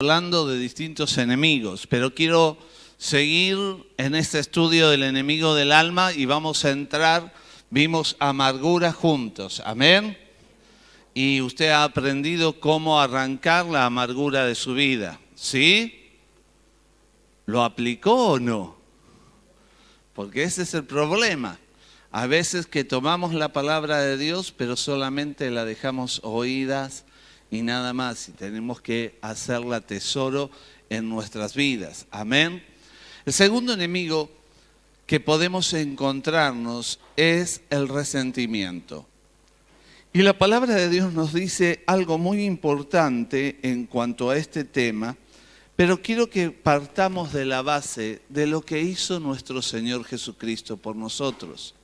hablando de distintos enemigos, pero quiero seguir en este estudio del enemigo del alma y vamos a entrar, vimos amargura juntos, amén. Y usted ha aprendido cómo arrancar la amargura de su vida, ¿sí? ¿Lo aplicó o no? Porque ese es el problema. A veces que tomamos la palabra de Dios, pero solamente la dejamos oídas y nada más. Y tenemos que hacerla tesoro en nuestras vidas. Amén. El segundo enemigo que podemos encontrarnos es el resentimiento. Y la palabra de Dios nos dice algo muy importante en cuanto a este tema, pero quiero que partamos de la base de lo que hizo nuestro Señor Jesucristo por nosotros.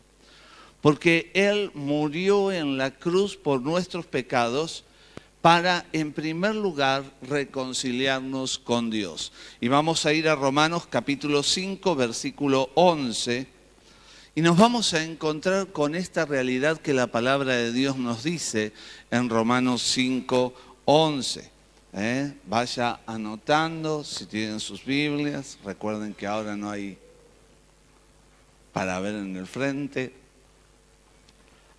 Porque Él murió en la cruz por nuestros pecados para, en primer lugar, reconciliarnos con Dios. Y vamos a ir a Romanos capítulo 5, versículo 11, y nos vamos a encontrar con esta realidad que la palabra de Dios nos dice en Romanos 5, 11. Vaya anotando si tienen sus Biblias. Recuerden que ahora no hay para ver en el frente.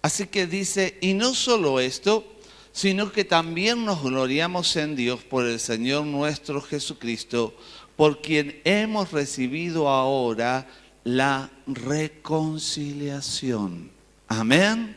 Así que dice, y no solo esto, sino que también nos gloriamos en Dios por el Señor nuestro Jesucristo, por quien hemos recibido ahora la reconciliación. Amén.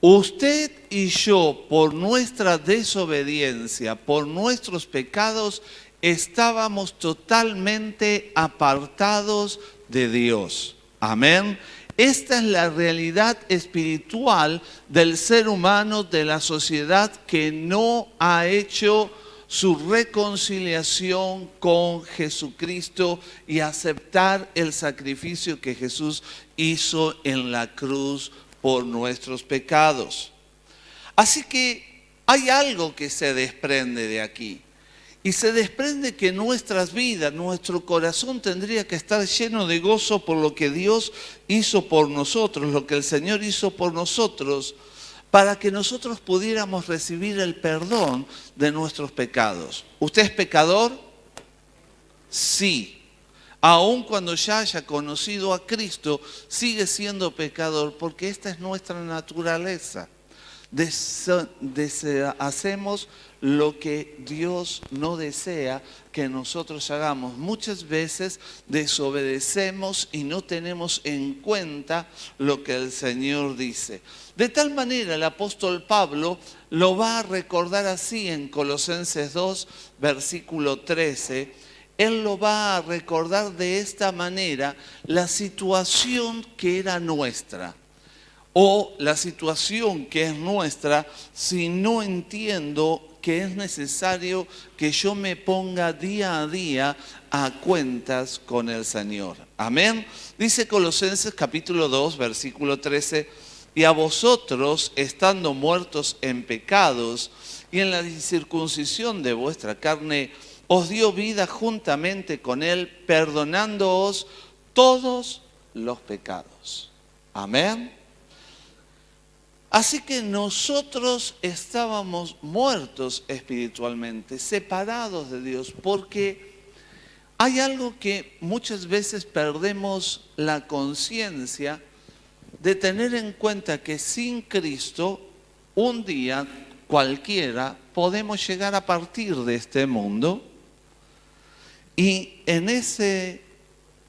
Usted y yo, por nuestra desobediencia, por nuestros pecados, estábamos totalmente apartados de Dios. Amén. Esta es la realidad espiritual del ser humano, de la sociedad que no ha hecho su reconciliación con Jesucristo y aceptar el sacrificio que Jesús hizo en la cruz por nuestros pecados. Así que hay algo que se desprende de aquí. Y se desprende que nuestras vidas, nuestro corazón tendría que estar lleno de gozo por lo que Dios hizo por nosotros, lo que el Señor hizo por nosotros, para que nosotros pudiéramos recibir el perdón de nuestros pecados. ¿Usted es pecador? Sí. Aun cuando ya haya conocido a Cristo, sigue siendo pecador porque esta es nuestra naturaleza. Hacemos lo que Dios no desea que nosotros hagamos. Muchas veces desobedecemos y no tenemos en cuenta lo que el Señor dice. De tal manera el apóstol Pablo lo va a recordar así en Colosenses 2, versículo 13. Él lo va a recordar de esta manera, la situación que era nuestra. O la situación que es nuestra si no entiendo que es necesario que yo me ponga día a día a cuentas con el Señor. Amén. Dice Colosenses capítulo 2, versículo 13, y a vosotros, estando muertos en pecados y en la incircuncisión de vuestra carne, os dio vida juntamente con Él, perdonándoos todos los pecados. Amén. Así que nosotros estábamos muertos espiritualmente, separados de Dios, porque hay algo que muchas veces perdemos la conciencia de tener en cuenta que sin Cristo, un día cualquiera, podemos llegar a partir de este mundo y en ese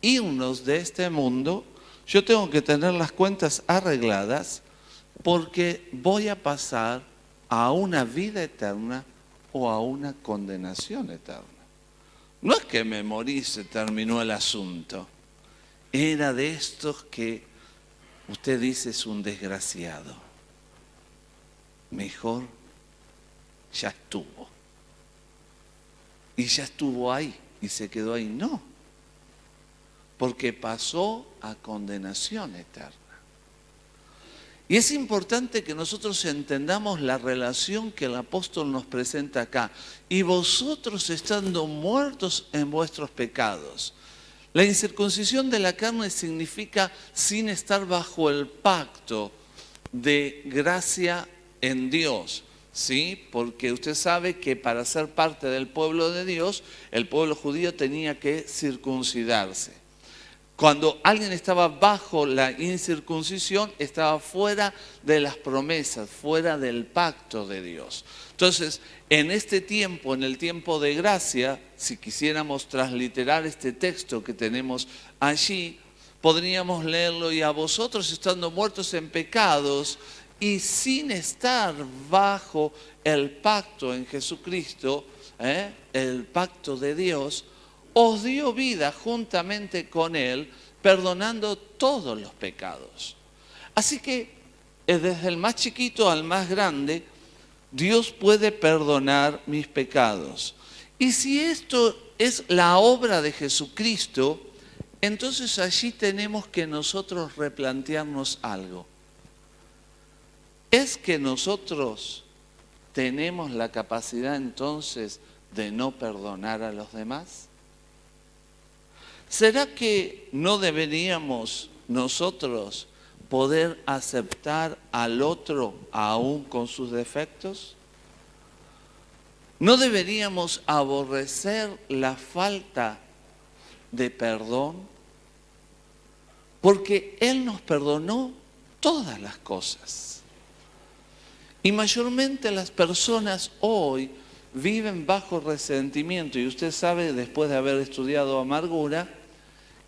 irnos de este mundo, yo tengo que tener las cuentas arregladas porque voy a pasar a una vida eterna o a una condenación eterna. No es que me morí y se terminó el asunto. Era de estos que usted dice es un desgraciado. Mejor ya estuvo. Y ya estuvo ahí y se quedó ahí. No, porque pasó a condenación eterna. Y es importante que nosotros entendamos la relación que el apóstol nos presenta acá. Y vosotros estando muertos en vuestros pecados. La incircuncisión de la carne significa sin estar bajo el pacto de gracia en Dios. ¿sí? Porque usted sabe que para ser parte del pueblo de Dios, el pueblo judío tenía que circuncidarse. Cuando alguien estaba bajo la incircuncisión, estaba fuera de las promesas, fuera del pacto de Dios. Entonces, en este tiempo, en el tiempo de gracia, si quisiéramos transliterar este texto que tenemos allí, podríamos leerlo: y a vosotros, estando muertos en pecados y sin estar bajo el pacto en Jesucristo, el pacto de Dios, os dio vida juntamente con Él, perdonando todos los pecados. Así que desde el más chiquito al más grande, Dios puede perdonar mis pecados. Y si esto es la obra de Jesucristo, entonces allí tenemos que nosotros replantearnos algo. ¿Es que nosotros tenemos la capacidad entonces de no perdonar a los demás? ¿Será que no deberíamos nosotros poder aceptar al otro aún con sus defectos? ¿No deberíamos aborrecer la falta de perdón? Porque Él nos perdonó todas las cosas. Y mayormente las personas hoy viven bajo resentimiento. Y usted sabe, después de haber estudiado amargura,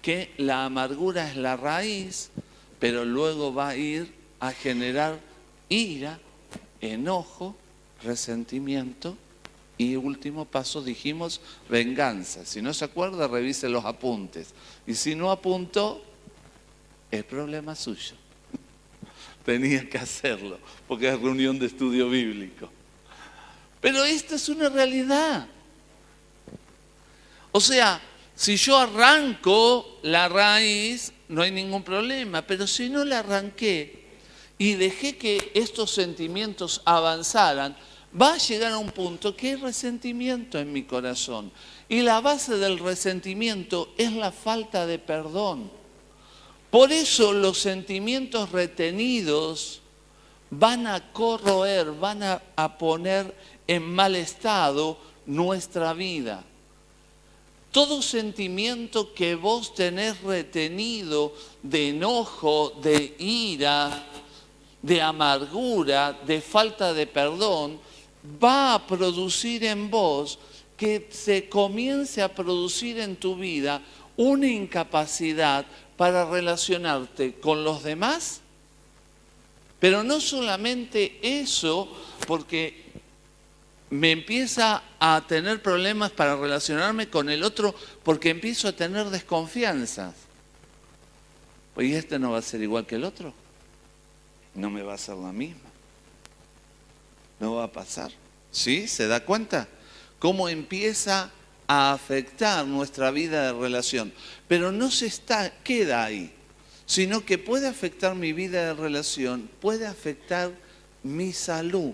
que la amargura es la raíz, pero luego va a ir a generar ira, enojo, resentimiento y último paso, dijimos, venganza. Si no se acuerda, revise los apuntes. Y si no apuntó, es problema suyo. Tenía que hacerlo, porque es reunión de estudio bíblico. Pero esta es una realidad. O sea, si yo arranco la raíz, no hay ningún problema. Pero si no la arranqué y dejé que estos sentimientos avanzaran, va a llegar a un punto que hay resentimiento en mi corazón. Y la base del resentimiento es la falta de perdón. Por eso los sentimientos retenidos van a corroer, van a poner en mal estado nuestra vida. Todo sentimiento que vos tenés retenido de enojo, de ira, de amargura, de falta de perdón, va a producir en vos que se comience a producir en tu vida una incapacidad para relacionarte con los demás. Pero no solamente eso, porque me empieza a tener problemas para relacionarme con el otro, porque empiezo a tener desconfianzas. Pues, ¿y este no va a ser igual que el otro? No me va a hacer la misma. No va a pasar. ¿Sí? ¿Se da cuenta? Cómo empieza a afectar nuestra vida de relación. Pero no queda ahí, sino que puede afectar mi vida de relación, puede afectar mi salud.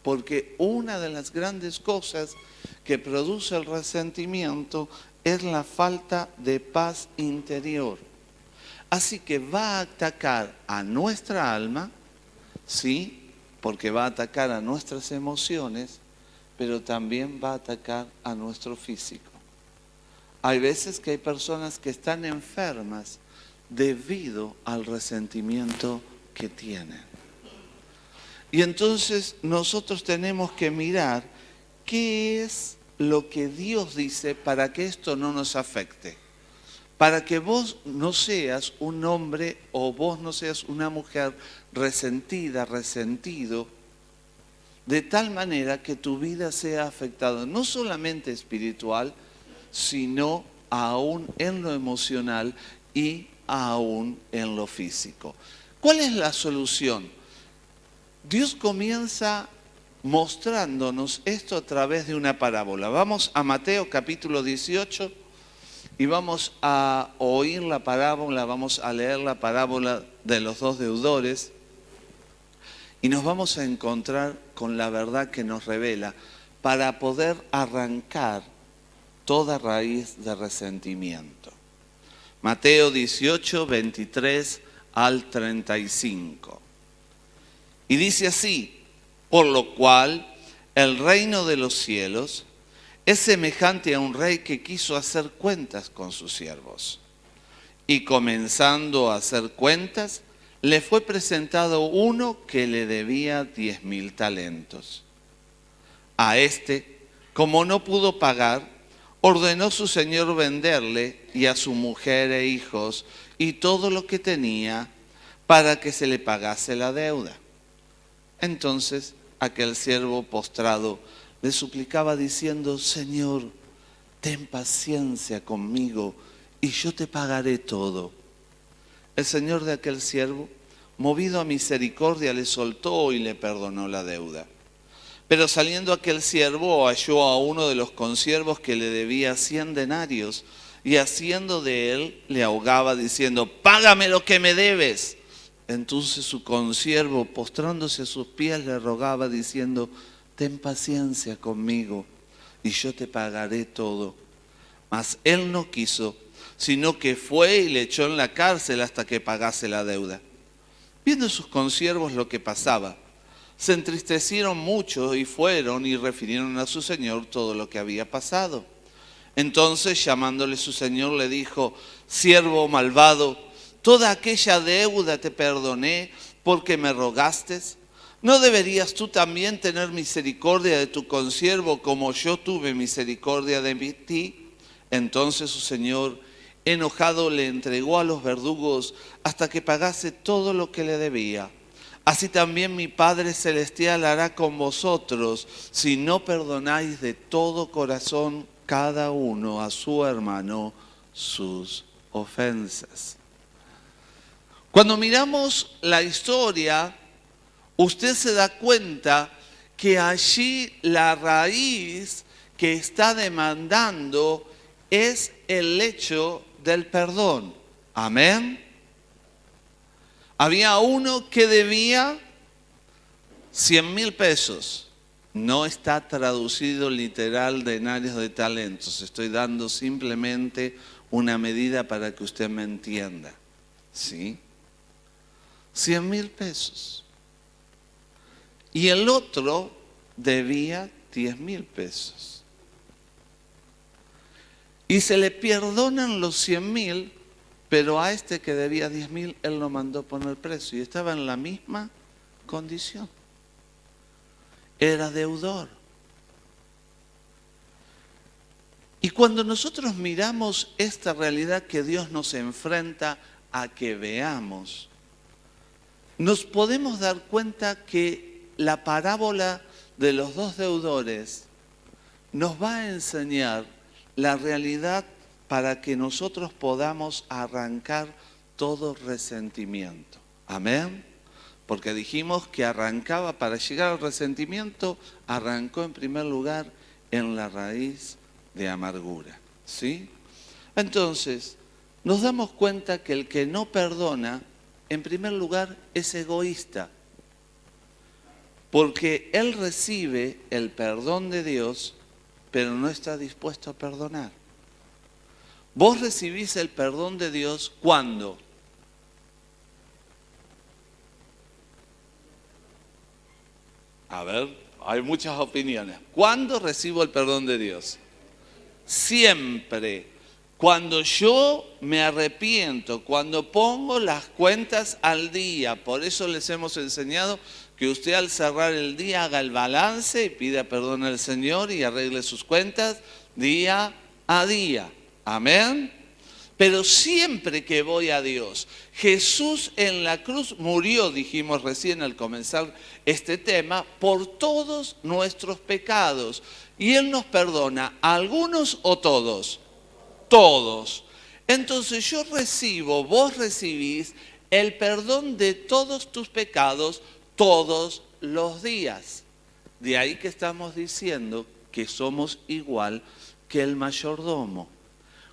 Porque una de las grandes cosas que produce el resentimiento es la falta de paz interior. Así que va a atacar a nuestra alma, sí, porque va a atacar a nuestras emociones, pero también va a atacar a nuestro físico. Hay veces que hay personas que están enfermas debido al resentimiento que tienen. Y entonces nosotros tenemos que mirar qué es lo que Dios dice para que esto no nos afecte. Para que vos no seas un hombre o vos no seas una mujer resentida, resentido, de tal manera que tu vida sea afectada, no solamente espiritual, sino aún en lo emocional y aún en lo físico. ¿Cuál es la solución? Dios comienza mostrándonos esto a través de una parábola. Vamos a Mateo capítulo 18 y vamos a oír la parábola, vamos a leer la parábola de los dos deudores y nos vamos a encontrar con la verdad que nos revela para poder arrancar toda raíz de resentimiento. Mateo 18, 23 al 35. Y dice así: Por lo cual, el reino de los cielos es semejante a un rey que quiso hacer cuentas con sus siervos. Y comenzando a hacer cuentas, le fue presentado uno que le debía 10.000 talentos. A este, como no pudo pagar, ordenó su señor venderle y a su mujer e hijos y todo lo que tenía para que se le pagase la deuda. Entonces aquel siervo postrado le suplicaba diciendo: Señor, ten paciencia conmigo y yo te pagaré todo. El señor de aquel siervo, movido a misericordia, le soltó y le perdonó la deuda. Pero saliendo aquel siervo halló a uno de los consiervos que le debía 100 denarios y haciendo de él le ahogaba diciendo: págame lo que me debes. Entonces su consiervo, postrándose a sus pies, le rogaba diciendo: ten paciencia conmigo y yo te pagaré todo. Mas él no quiso, sino que fue y le echó en la cárcel hasta que pagase la deuda. Viendo sus consiervos lo que pasaba, se entristecieron mucho y fueron y refirieron a su señor todo lo que había pasado. Entonces, llamándole su señor, le dijo: siervo malvado, toda aquella deuda te perdoné porque me rogaste. ¿No deberías tú también tener misericordia de tu consiervo como yo tuve misericordia de ti? Entonces su señor, enojado, le entregó a los verdugos hasta que pagase todo lo que le debía. Así también mi Padre Celestial hará con vosotros si no perdonáis de todo corazón cada uno a su hermano sus ofensas. Cuando miramos la historia, usted se da cuenta que allí la raíz que está demandando es el hecho del perdón. Amén. Había uno que debía 100.000 pesos. No está traducido literal denarios de talentos. Estoy dando simplemente una medida para que usted me entienda. ¿Sí? 100.000 pesos. Y el otro debía 10.000 pesos. Y se le perdonan los 100.000, pero a este que debía 10.000, él lo mandó poner preso y estaba en la misma condición. Era deudor. Y cuando nosotros miramos esta realidad que Dios nos enfrenta a que veamos, nos podemos dar cuenta que la parábola de los dos deudores nos va a enseñar la realidad para que nosotros podamos arrancar todo resentimiento. Amén. Porque dijimos que arrancaba, para llegar al resentimiento, arrancó en primer lugar en la raíz de amargura. ¿Sí? Entonces, nos damos cuenta que el que no perdona, en primer lugar, es egoísta. Porque él recibe el perdón de Dios, pero no está dispuesto a perdonar. Vos recibís el perdón de Dios ¿cuándo? A ver, hay muchas opiniones. ¿Cuándo recibo el perdón de Dios? Siempre. Cuando yo me arrepiento, cuando pongo las cuentas al día. Por eso les hemos enseñado que usted al cerrar el día haga el balance y pida perdón al Señor y arregle sus cuentas día a día. Amén. Pero siempre que voy a Dios, Jesús en la cruz murió, dijimos recién al comenzar este tema, por todos nuestros pecados. Y Él nos perdona, ¿algunos o todos? Todos. Entonces yo recibo, vos recibís el perdón de todos tus pecados todos los días. De ahí que estamos diciendo que somos igual que el mayordomo.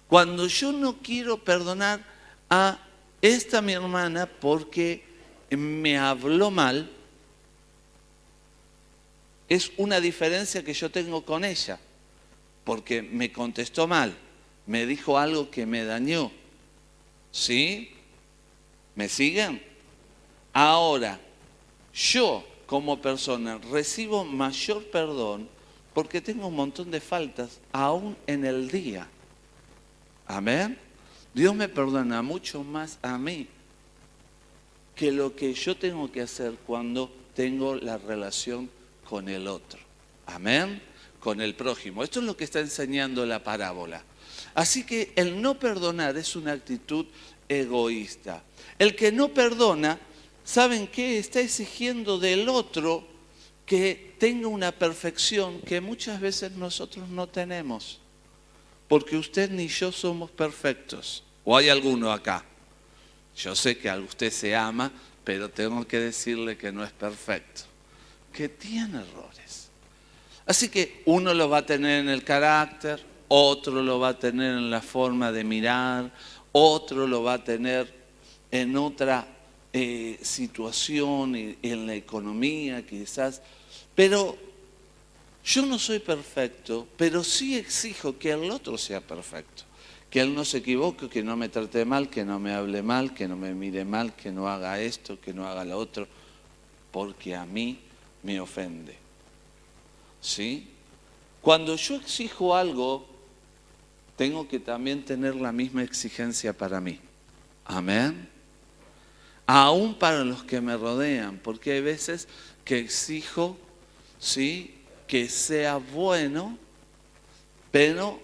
Cuando yo no quiero perdonar a esta mi hermana porque me habló mal, es una diferencia que yo tengo con ella, porque me contestó mal, me dijo algo que me dañó. ¿Sí? ¿Me siguen? Ahora, yo como persona recibo mayor perdón porque tengo un montón de faltas aún en el día. Amén. Dios me perdona mucho más a mí que lo que yo tengo que hacer cuando tengo la relación con el otro. Amén. Con el prójimo. Esto es lo que está enseñando la parábola. Así que el no perdonar es una actitud egoísta. El que no perdona, ¿saben qué? Está exigiendo del otro que tenga una perfección que muchas veces nosotros no tenemos. Porque usted ni yo somos perfectos. ¿O hay alguno acá? Yo sé que a usted se ama, pero tengo que decirle que no es perfecto. Que tiene errores. Así que uno lo va a tener en el carácter, otro lo va a tener en la forma de mirar, otro lo va a tener en otra situación, en la economía quizás. Pero yo no soy perfecto, pero sí exijo que el otro sea perfecto. Que él no se equivoque, que no me trate mal, que no me hable mal, que no me mire mal, que no haga esto, que no haga lo otro, porque a mí me ofende. ¿Sí? Cuando yo exijo algo, tengo que también tener la misma exigencia para mí. Amén. Aún para los que me rodean, porque hay veces que exijo, ¿sí?, que sea bueno, pero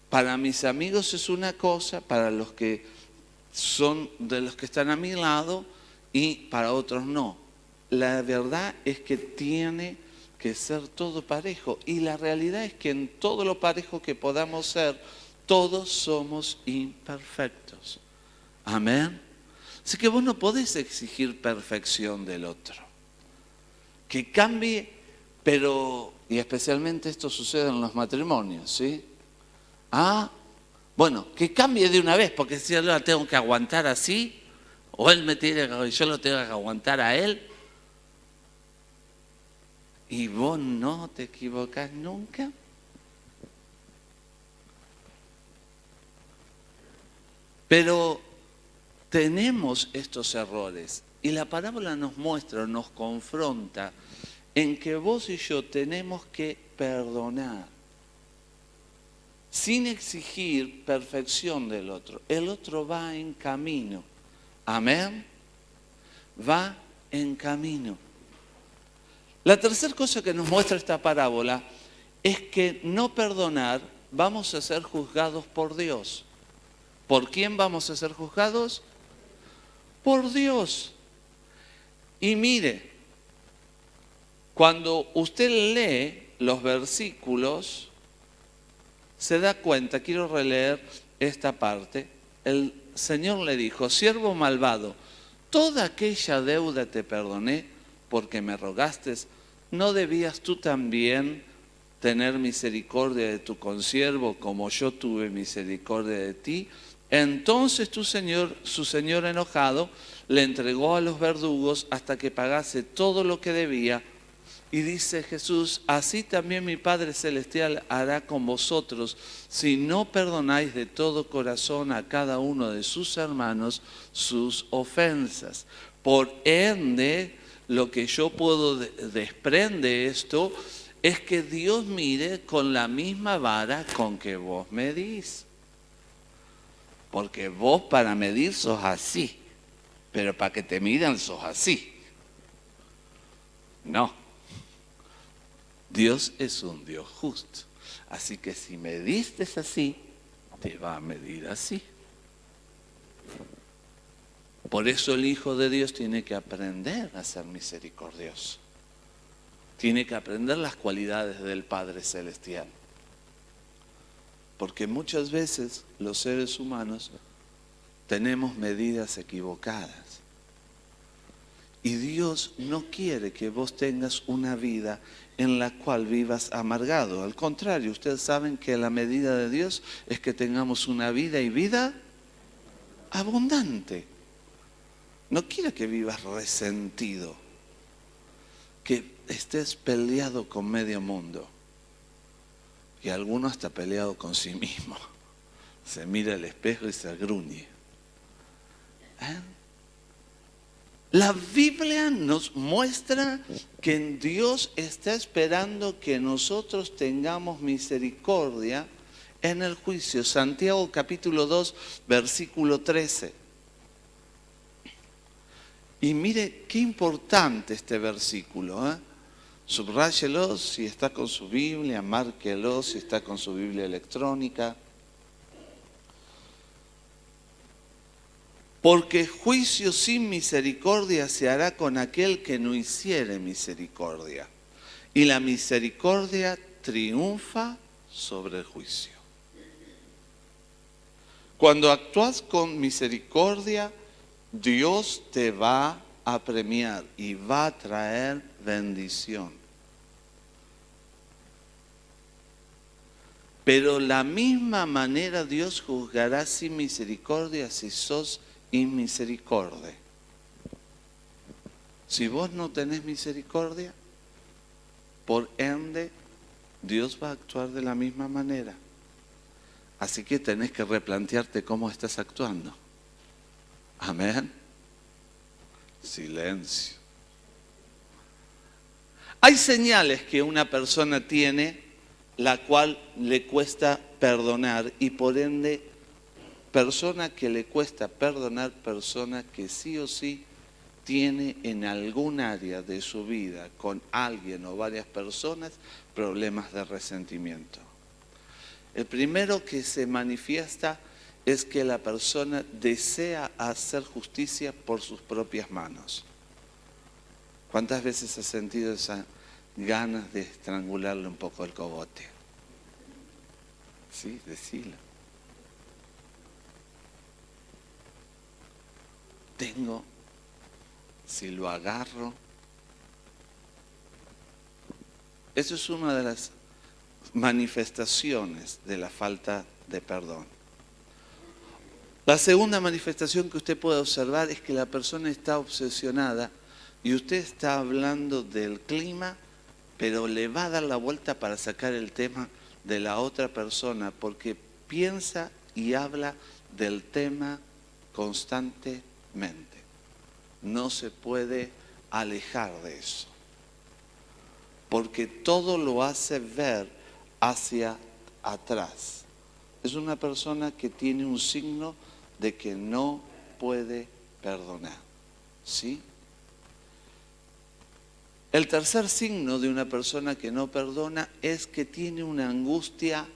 para mis amigos es una cosa, para los que son de los que están a mi lado y para otros no. La verdad es que tiene que ser todo parejo y la realidad es que en todo lo parejo que podamos ser, todos somos imperfectos. Amén. Así que vos no podés exigir perfección del otro. Que cambie, pero, y especialmente esto sucede en los matrimonios, ¿sí? Bueno, que cambie de una vez, porque si yo la tengo que aguantar así, o él me tiene que, yo lo tengo que aguantar a él, y vos no te equivocás nunca. Pero tenemos estos errores y la parábola nos muestra, nos confronta en que vos y yo tenemos que perdonar sin exigir perfección del otro. El otro va en camino. Amén. Va en camino. La tercera cosa que nos muestra esta parábola es que no perdonar vamos a ser juzgados por Dios. ¿Por quién vamos a ser juzgados? Por Dios. Y mire, cuando usted lee los versículos, se da cuenta, quiero releer esta parte, el Señor le dijo, siervo malvado, toda aquella deuda te perdoné porque me rogaste, ¿no debías tú también tener misericordia de tu consiervo como yo tuve misericordia de ti? Entonces su señor enojado, le entregó a los verdugos hasta que pagase todo lo que debía. Y dice Jesús, así también mi Padre Celestial hará con vosotros si no perdonáis de todo corazón a cada uno de sus hermanos sus ofensas. Por ende, lo que yo puedo desprende esto es que Dios mire con la misma vara con que vos medís. Porque vos para medir sos así, pero para que te midan sos así. No. Dios es un Dios justo. Así que si mediste así, te va a medir así. Por eso el Hijo de Dios tiene que aprender a ser misericordioso. Tiene que aprender las cualidades del Padre Celestial. Porque muchas veces los seres humanos tenemos medidas equivocadas. Y Dios no quiere que vos tengas una vida en la cual vivas amargado. Al contrario, ustedes saben que la medida de Dios es que tengamos una vida y vida abundante. No quiere que vivas resentido, que estés peleado con medio mundo. Y alguno está peleado con sí mismo. Se mira al espejo y se gruñe. La Biblia nos muestra que Dios está esperando que nosotros tengamos misericordia en el juicio. Santiago capítulo 2, versículo 13. Y mire qué importante este versículo, ¿eh? Subráyelo si está con su Biblia, márquelo si está con su Biblia electrónica. Porque juicio sin misericordia se hará con aquel que no hiciere misericordia. Y la misericordia triunfa sobre el juicio. Cuando actúas con misericordia, Dios te va a premiar y va a traer bendición. Pero la misma manera Dios juzgará sin misericordia si sos inmisericordia. Si vos no tenés misericordia, por ende, Dios va a actuar de la misma manera. Así que tenés que replantearte cómo estás actuando. Amén. Silencio. Hay señales que una persona tiene, la cual le cuesta perdonar, y por ende, persona que le cuesta perdonar, persona que sí o sí tiene en algún área de su vida con alguien o varias personas problemas de resentimiento. El primero que se manifiesta es que la persona desea hacer justicia por sus propias manos. ¿Cuántas veces has sentido esas ganas de estrangularle un poco el cogote? Sí, decilo. Si lo agarro. Eso es una de las manifestaciones de la falta de perdón. La segunda manifestación que usted puede observar es que la persona está obsesionada y usted está hablando del clima, pero le va a dar la vuelta para sacar el tema de la otra persona, porque piensa y habla del tema constantemente. No se puede alejar de eso, porque todo lo hace ver hacia atrás. Es una persona que tiene un signo de que no puede perdonar, ¿sí? El tercer signo de una persona que no perdona es que tiene una angustia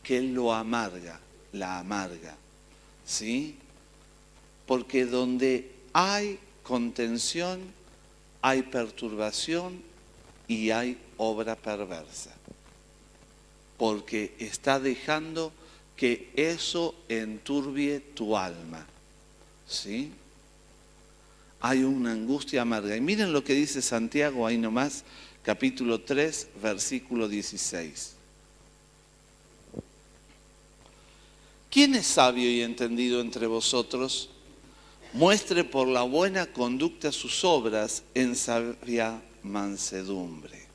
que lo amarga, la amarga, ¿sí? Porque donde hay contención, hay perturbación y hay obra perversa. Porque está dejando que eso enturbie tu alma, ¿sí? Hay una angustia amarga. Y miren lo que dice Santiago ahí nomás, capítulo 3, versículo 16. ¿Quién es sabio y entendido entre vosotros? Muestre por la buena conducta sus obras en sabia mansedumbre.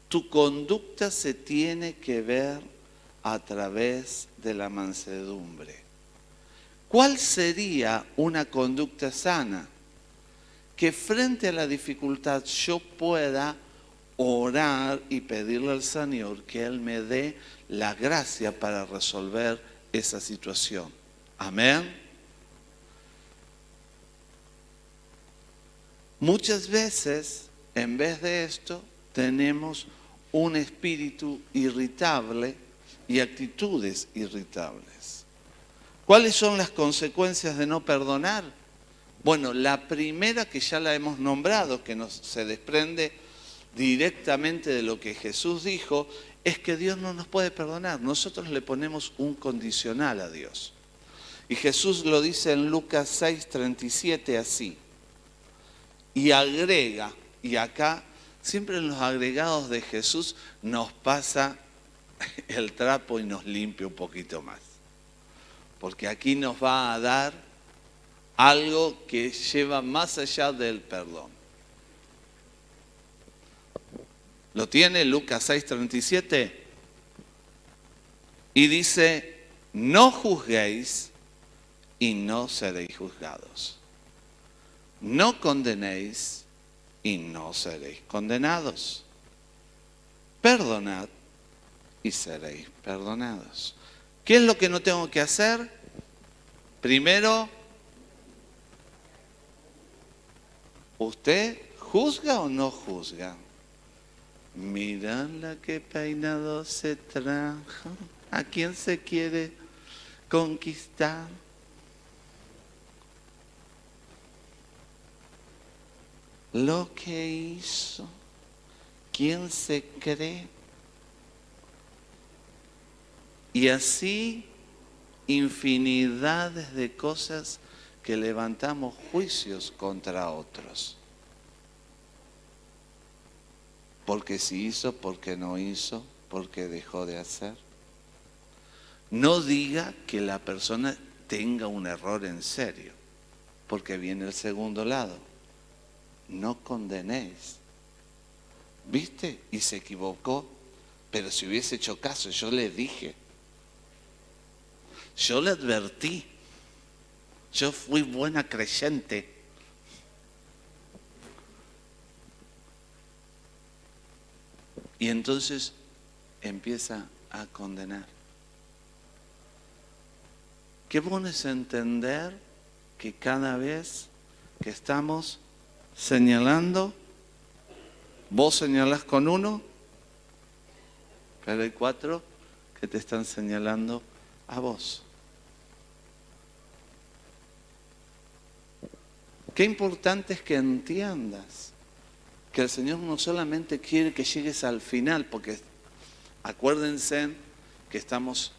Tu conducta se tiene que ver a través de la mansedumbre. ¿Cuál sería una conducta sana? Que frente a la dificultad yo pueda orar y pedirle al Señor que Él me dé la gracia para resolver esa situación. Amén. Muchas veces, en vez de esto, tenemos un espíritu irritable y actitudes irritables. ¿Cuáles son las consecuencias de no perdonar? Bueno, la primera, que ya la hemos nombrado, que se desprende directamente de lo que Jesús dijo, es que Dios no nos puede perdonar. Nosotros le ponemos un condicional a Dios. Y Jesús lo dice en Lucas 6:37 así. Y agrega, y acá siempre en los agregados de Jesús nos pasa el trapo y nos limpia un poquito más. Porque aquí nos va a dar algo que lleva más allá del perdón. ¿Lo tiene Lucas 6:37? Y dice, no juzguéis y no seréis juzgados. No condenéis y no seréis condenados. Perdonad y seréis perdonados. ¿Qué es lo que no tengo que hacer? Primero, ¿usted juzga o no juzga? Mira la que peinado se trajo. ¿A quién se quiere conquistar? Lo que hizo. ¿Quién se cree? Y así infinidades de cosas que levantamos juicios contra otros. Porque si hizo, porque no hizo, porque dejó de hacer. No diga que la persona tenga un error en serio, porque viene el segundo lado. No condenéis. ¿Viste? Y se equivocó. Pero si hubiese hecho caso, yo le dije. Yo le advertí. Yo fui buena creyente. Y entonces empieza a condenar. Qué bueno es entender que cada vez que estamos señalando, vos señalás con uno, pero hay 4 que te están señalando a vos. Qué importante es que entiendas que el Señor no solamente quiere que llegues al final, porque acuérdense que estamos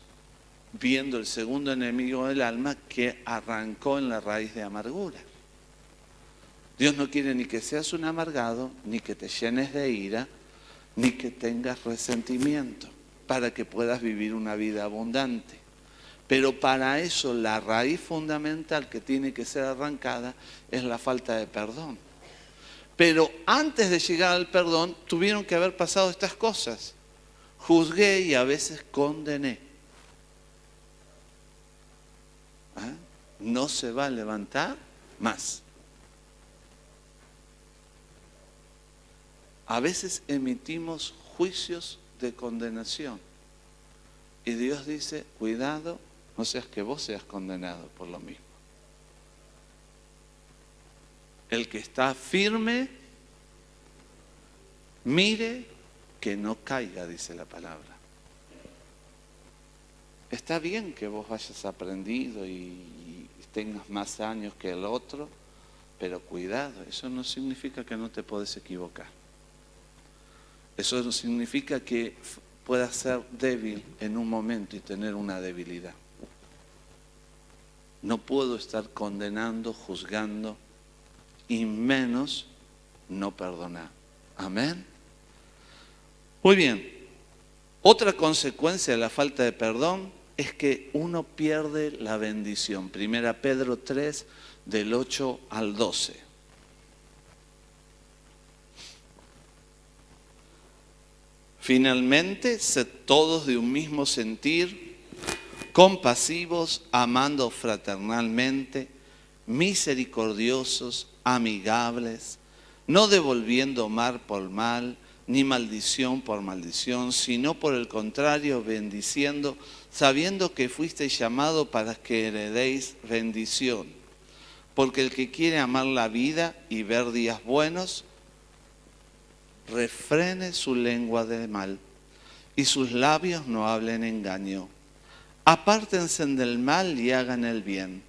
viendo el segundo enemigo del alma que arrancó en la raíz de amargura. Dios no quiere ni que seas un amargado, ni que te llenes de ira, ni que tengas resentimiento, para que puedas vivir una vida abundante. Pero para eso la raíz fundamental que tiene que ser arrancada es la falta de perdón. Pero antes de llegar al perdón tuvieron que haber pasado estas cosas. Juzgué y a veces condené. No se va a levantar más. A veces emitimos juicios de condenación. Y Dios dice, cuidado, no seas que vos seas condenado por lo mismo. El que está firme, mire que no caiga, dice la palabra. Está bien que vos hayas aprendido y tengas más años que el otro, pero cuidado, eso no significa que no te podés equivocar. Eso no significa que puedas ser débil en un momento y tener una debilidad. No puedo estar condenando, juzgando y menos no perdonar. Amén. Muy bien. Otra consecuencia de la falta de perdón es que uno pierde la bendición. Primera Pedro 3, del 8 al 12. Finalmente, sed todos de un mismo sentir, compasivos, amando fraternalmente, misericordiosos, amigables, no devolviendo mal por mal, ni maldición por maldición, sino por el contrario, bendiciendo, sabiendo que fuisteis llamados para que heredéis bendición. Porque el que quiere amar la vida y ver días buenos, refrene su lengua de mal y sus labios no hablen engaño. Apártense del mal y hagan el bien.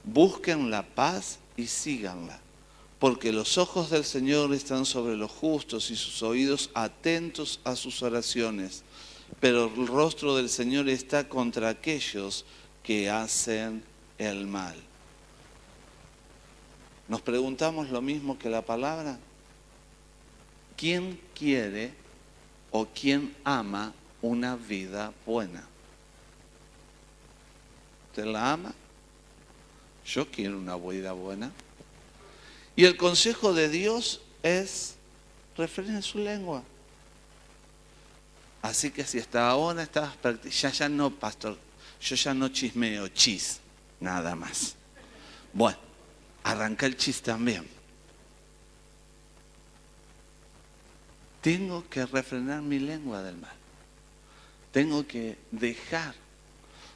Busquen la paz y síganla. Porque los ojos del Señor están sobre los justos y sus oídos atentos a sus oraciones. Pero el rostro del Señor está contra aquellos que hacen el mal. ¿Nos preguntamos lo mismo que la palabra? ¿Quién quiere o quién ama una vida buena? ¿Usted la ama? Yo quiero una vida buena. Y el consejo de Dios es refrenen su lengua. Así que si hasta ahora estabas practicando, ya no, pastor, yo ya no chismeo, nada más. Bueno, arranca el chis también. Tengo que refrenar mi lengua del mal. Tengo que dejar,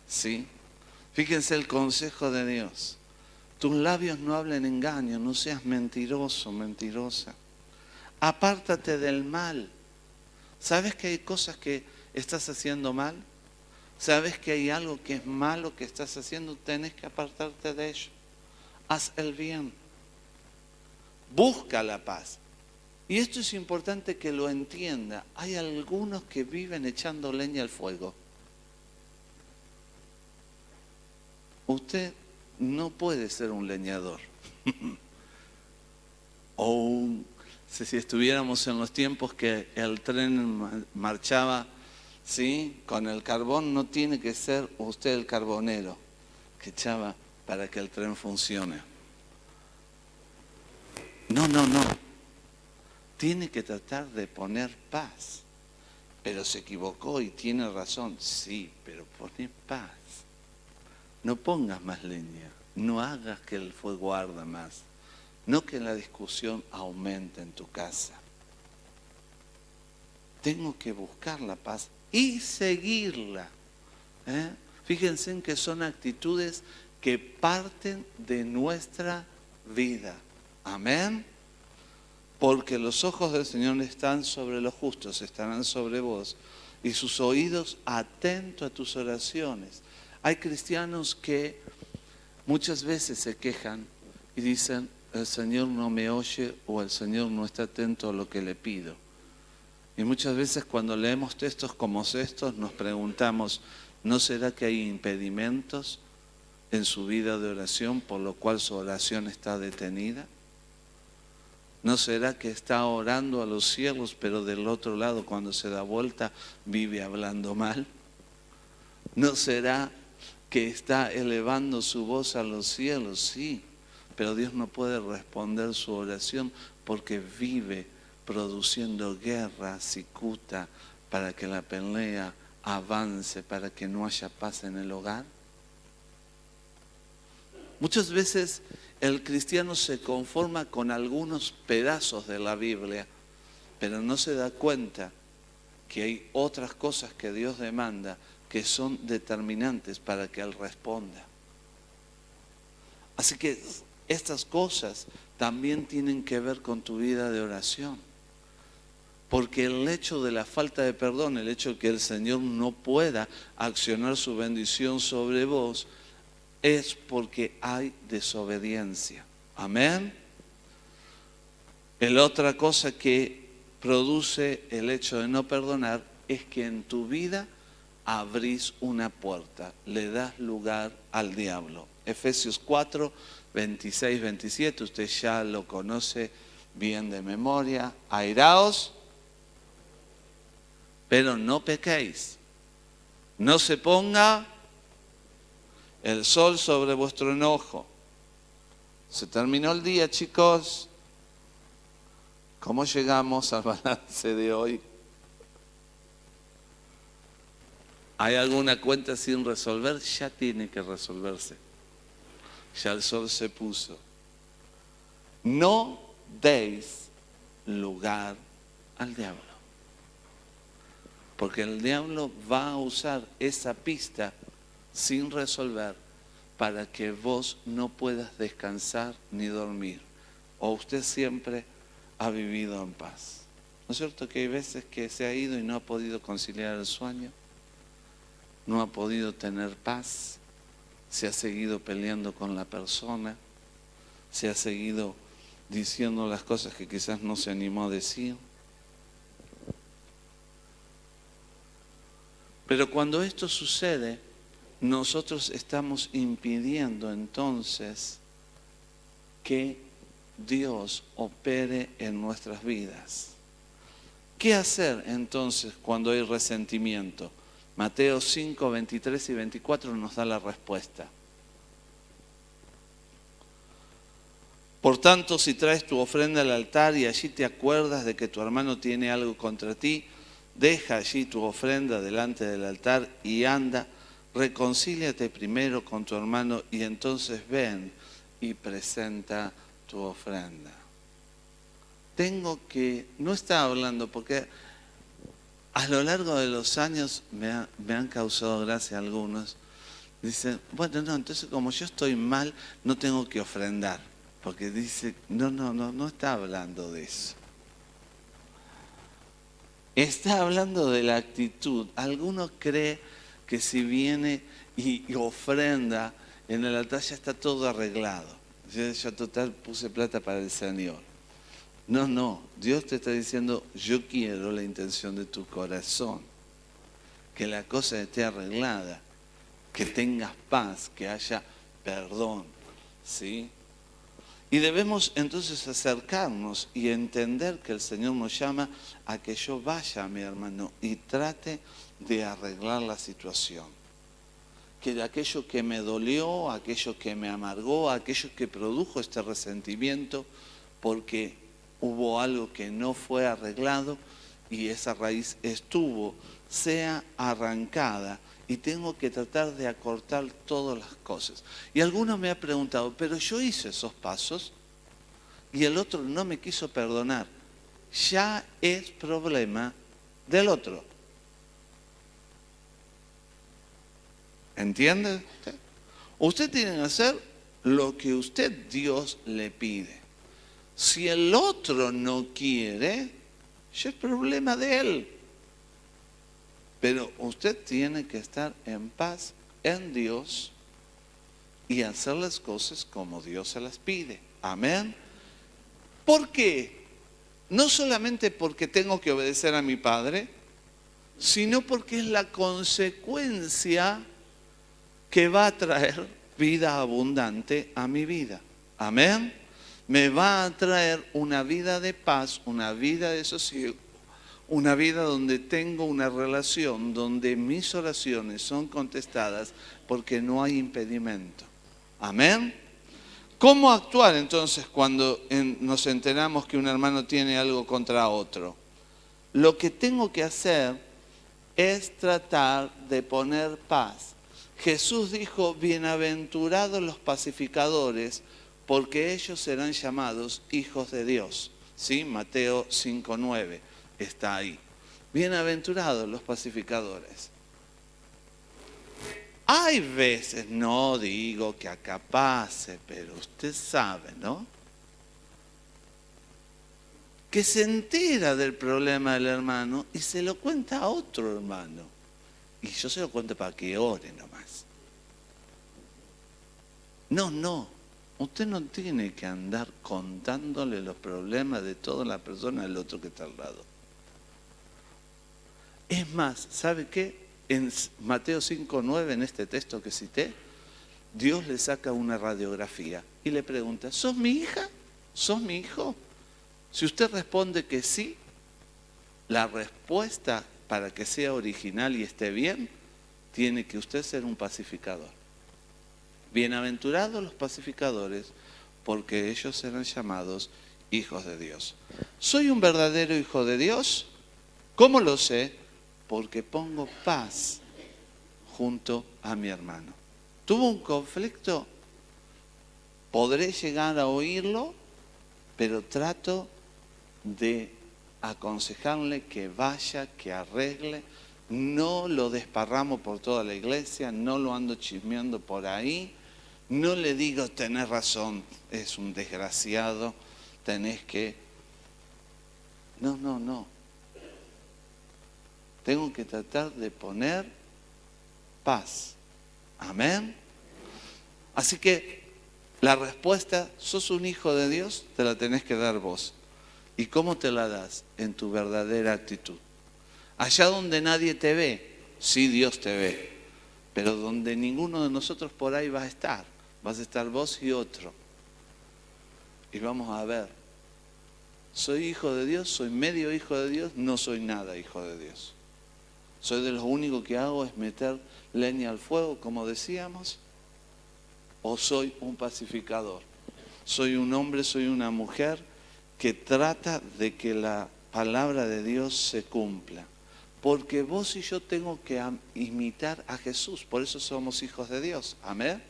¿sí? Fíjense el consejo de Dios. Tus labios no hablen engaño, no seas mentiroso, mentirosa. Apártate del mal. ¿Sabes que hay cosas que estás haciendo mal? ¿Sabes que hay algo que es malo que estás haciendo? Tenés que apartarte de ello. Haz el bien. Busca la paz. Y esto es importante que lo entienda. Hay algunos que viven echando leña al fuego. Usted no puede ser un leñador. Si estuviéramos en los tiempos que el tren marchaba, ¿sí?, con el carbón, no tiene que ser usted el carbonero que echaba para que el tren funcione. No. Tiene que tratar de poner paz. Pero se equivocó y tiene razón. Sí, pero pone paz. No pongas más leña. No hagas que el fuego arda más. No que la discusión aumente en tu casa. Tengo que buscar la paz y seguirla. Fíjense en que son actitudes que parten de nuestra vida. Amén. Porque los ojos del Señor están sobre los justos, estarán sobre vos, y sus oídos atentos a tus oraciones. Hay cristianos que muchas veces se quejan y dicen, el Señor no me oye o el Señor no está atento a lo que le pido. Y muchas veces cuando leemos textos como estos nos preguntamos, ¿no será que hay impedimentos en su vida de oración por lo cual su oración está detenida? ¿No será que está orando a los cielos, pero del otro lado cuando se da vuelta vive hablando mal? ¿No será que está elevando su voz a los cielos? Sí, pero Dios no puede responder su oración porque vive produciendo guerra, cicuta, para que la pelea avance, para que no haya paz en el hogar. Muchas veces el cristiano se conforma con algunos pedazos de la Biblia, pero no se da cuenta que hay otras cosas que Dios demanda que son determinantes para que Él responda. Así que estas cosas también tienen que ver con tu vida de oración. Porque el hecho de la falta de perdón, el hecho de que el Señor no pueda accionar su bendición sobre vos, es porque hay desobediencia. Amén. La otra cosa que produce el hecho de no perdonar es que en tu vida abrís una puerta, le das lugar al diablo. Efesios 4, 26, 27, usted ya lo conoce bien de memoria. Airaos, pero no pequéis. No se ponga el sol sobre vuestro enojo. Se terminó el día, chicos. ¿Cómo llegamos al balance de hoy? ¿Hay alguna cuenta sin resolver? Ya tiene que resolverse. Ya el sol se puso. No deis lugar al diablo. Porque el diablo va a usar esa pista sin resolver para que vos no puedas descansar ni dormir. O usted siempre ha vivido en paz. ¿No es cierto que hay veces que se ha ido y no ha podido conciliar el sueño? No ha podido tener paz, se ha seguido peleando con la persona, se ha seguido diciendo las cosas que quizás no se animó a decir. Pero cuando esto sucede, nosotros estamos impidiendo entonces que Dios opere en nuestras vidas. ¿Qué hacer entonces cuando hay resentimiento? Mateo 5, 23 y 24 nos da la respuesta. Por tanto, si traes tu ofrenda al altar y allí te acuerdas de que tu hermano tiene algo contra ti, deja allí tu ofrenda delante del altar y anda, reconcíliate primero con tu hermano y entonces ven y presenta tu ofrenda. No está hablando porque a lo largo de los años me han causado gracia algunos. Dicen, bueno, no, entonces como yo estoy mal, no tengo que ofrendar. Porque dice, no está hablando de eso. Está hablando de la actitud. Algunos creen que si viene y ofrenda, en el altar ya está todo arreglado. Yo total puse plata para el Señor. No, Dios te está diciendo, yo quiero la intención de tu corazón. Que la cosa esté arreglada, que tengas paz, que haya perdón, ¿sí? Y debemos entonces acercarnos y entender que el Señor nos llama a que yo vaya, mi hermano, y trate de arreglar la situación. Que de aquello que me dolió, aquello que me amargó, aquello que produjo este resentimiento, porque hubo algo que no fue arreglado y esa raíz sea arrancada. Y tengo que tratar de acortar todas las cosas. Y algunos me han preguntado, pero yo hice esos pasos y el otro no me quiso perdonar. Ya es problema del otro. ¿Entiende? Usted tiene que hacer lo que Dios le pide. Si el otro no quiere, ya es problema de él. Pero usted tiene que estar en paz en Dios y hacer las cosas como Dios se las pide. Amén. ¿Por qué? No solamente porque tengo que obedecer a mi Padre, sino porque es la consecuencia que va a traer vida abundante a mi vida. Amén. Me va a traer una vida de paz, una vida de sosiego. Una vida donde tengo una relación, donde mis oraciones son contestadas porque no hay impedimento. Amén. ¿Cómo actuar entonces cuando nos enteramos que un hermano tiene algo contra otro? Lo que tengo que hacer es tratar de poner paz. Jesús dijo, bienaventurados los pacificadores, porque ellos serán llamados hijos de Dios. ¿Sí? Mateo 5:9. Está ahí. Bienaventurados los pacificadores. Hay veces, no digo que acá pase, pero usted sabe, ¿no? Que se entera del problema del hermano y se lo cuenta a otro hermano. Y yo se lo cuento para que ore nomás. No. Usted no tiene que andar contándole los problemas de toda la persona al otro que está al lado. Es más, ¿sabe qué? En Mateo 5:9, en este texto que cité, Dios le saca una radiografía y le pregunta, ¿sos mi hija? ¿Sos mi hijo? Si usted responde que sí, la respuesta para que sea original y esté bien, tiene que usted ser un pacificador. Bienaventurados los pacificadores, porque ellos serán llamados hijos de Dios. ¿Soy un verdadero hijo de Dios? ¿Cómo lo sé? Porque pongo paz junto a mi hermano. ¿Tuvo un conflicto? Podré llegar a oírlo, pero trato de aconsejarle que vaya, que arregle. No lo desparramo por toda la iglesia, no lo ando chismeando por ahí. No le digo, tenés razón, es un desgraciado, tenés que... No. Tengo que tratar de poner paz. Amén. Así que la respuesta, sos un hijo de Dios, te la tenés que dar vos. ¿Y cómo te la das? En tu verdadera actitud. Allá donde nadie te ve, sí Dios te ve. Pero donde ninguno de nosotros por ahí va a estar. Vas a estar vos y otro. Y vamos a ver. ¿Soy hijo de Dios? ¿Soy medio hijo de Dios? No soy nada hijo de Dios. Soy de los únicos que hago es meter leña al fuego, como decíamos. ¿O soy un pacificador? Soy un hombre, soy una mujer que trata de que la palabra de Dios se cumpla. Porque vos y yo tengo que imitar a Jesús. Por eso somos hijos de Dios. Amén.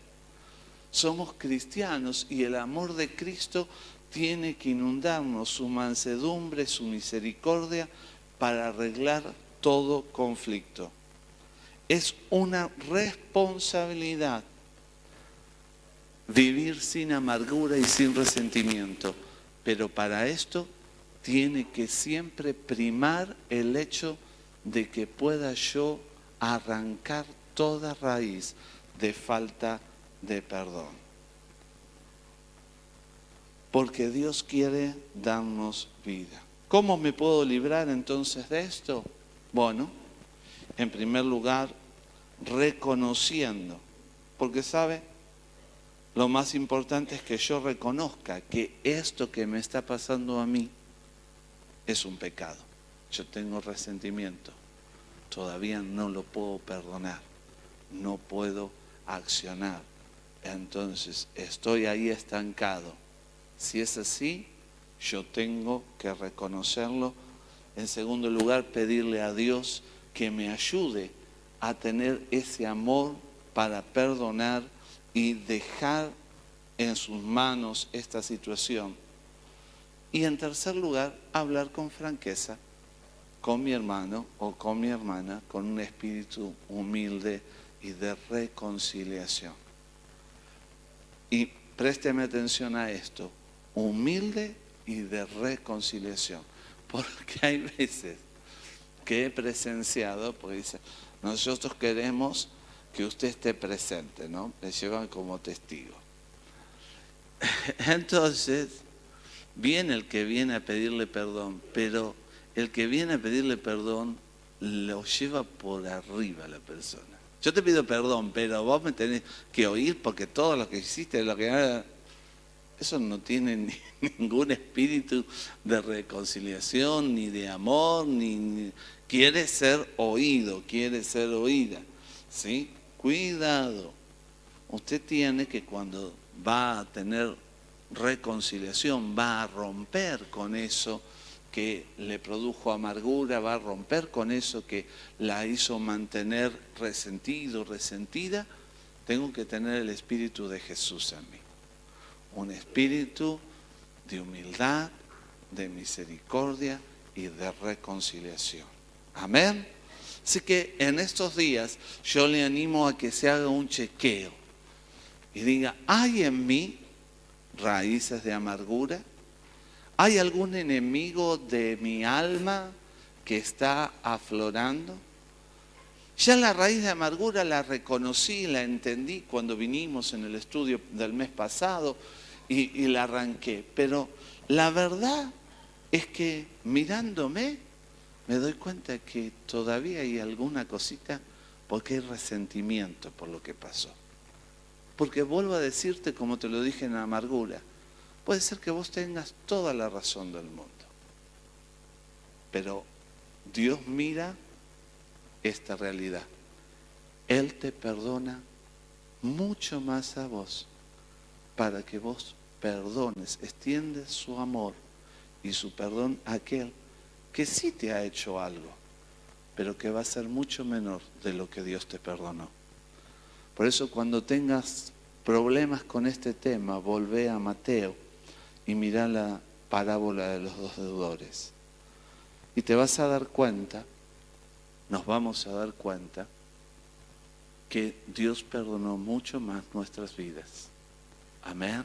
Somos cristianos y el amor de Cristo tiene que inundarnos, su mansedumbre, su misericordia, para arreglar todo conflicto. Es una responsabilidad vivir sin amargura y sin resentimiento, pero para esto tiene que siempre primar el hecho de que pueda yo arrancar toda raíz de falta de perdón. Porque Dios quiere darnos vida. ¿Cómo me puedo librar entonces de esto? Bueno, en primer lugar, reconociendo. Porque sabe, lo más importante es que yo reconozca que esto que me está pasando a mí es un pecado. Yo tengo resentimiento. Todavía no lo puedo perdonar. No puedo accionar. Entonces, estoy ahí estancado. Si es así, yo tengo que reconocerlo. En segundo lugar, pedirle a Dios que me ayude a tener ese amor para perdonar y dejar en sus manos esta situación. Y en tercer lugar, hablar con franqueza con mi hermano o con mi hermana, con un espíritu humilde y de reconciliación. Y présteme atención a esto, humilde y de reconciliación, porque hay veces que he presenciado, porque dice, nosotros queremos que usted esté presente, ¿no? Me llevan como testigo. Entonces, viene el que viene a pedirle perdón, pero el que viene a pedirle perdón lo lleva por arriba a la persona. Yo te pido perdón, pero vos me tenés que oír porque todo lo que hiciste, lo que... Eso no tiene ningún espíritu de reconciliación, ni de amor, ni quiere ser oído, quiere ser oída. ¿Sí? Cuidado. Usted tiene que cuando va a tener reconciliación, va a romper con eso que le produjo amargura, va a romper con eso que la hizo mantener resentido, resentida. Tengo que tener el Espíritu de Jesús en mí. Un espíritu de humildad, de misericordia y de reconciliación. Amén. Así que en estos días yo le animo a que se haga un chequeo y diga, ¿hay en mí raíces de amargura? ¿Hay algún enemigo de mi alma que está aflorando? Ya la raíz de amargura la reconocí, la entendí cuando vinimos en el estudio del mes pasado y la arranqué. Pero la verdad es que mirándome me doy cuenta que todavía hay alguna cosita porque hay resentimiento por lo que pasó. Porque vuelvo a decirte, como te lo dije en la amargura, puede ser que vos tengas toda la razón del mundo. Pero Dios mira esta realidad. Él te perdona mucho más a vos para que vos perdones, extiendes su amor y su perdón a aquel que sí te ha hecho algo, pero que va a ser mucho menor de lo que Dios te perdonó. Por eso cuando tengas problemas con este tema, volvé a Mateo y mirá la parábola de los dos deudores. Y te vas a dar cuenta, nos vamos a dar cuenta, que Dios perdonó mucho más nuestras vidas. Amén.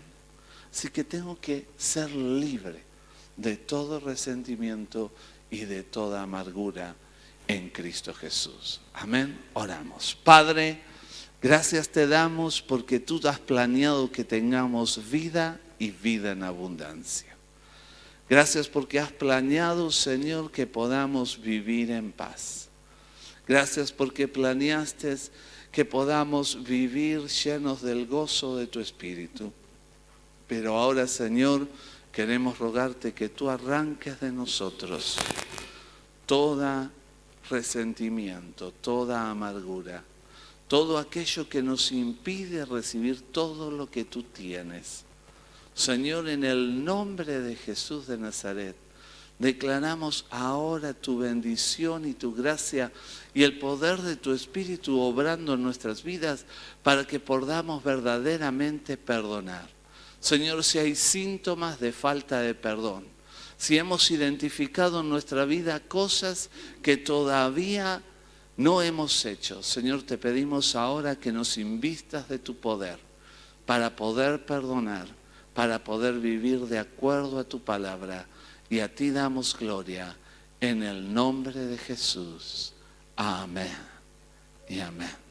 Así que tengo que ser libre de todo resentimiento y de toda amargura en Cristo Jesús. Amén. Oramos. Padre, gracias te damos porque tú has planeado que tengamos vida y vida en abundancia. Gracias porque has planeado, Señor, que podamos vivir en paz. Gracias porque planeaste que podamos vivir llenos del gozo de tu Espíritu. Pero ahora, Señor, queremos rogarte que tú arranques de nosotros todo resentimiento, toda amargura, todo aquello que nos impide recibir todo lo que tú tienes. Señor, en el nombre de Jesús de Nazaret, Declaramos ahora tu bendición y tu gracia y el poder de tu Espíritu obrando en nuestras vidas para que podamos verdaderamente perdonar. Señor, si hay síntomas de falta de perdón, si hemos identificado en nuestra vida cosas que todavía no hemos hecho, Señor, te pedimos ahora que nos invistas de tu poder para poder perdonar, para poder vivir de acuerdo a tu palabra. Y a ti damos gloria en el nombre de Jesús. Amén y amén.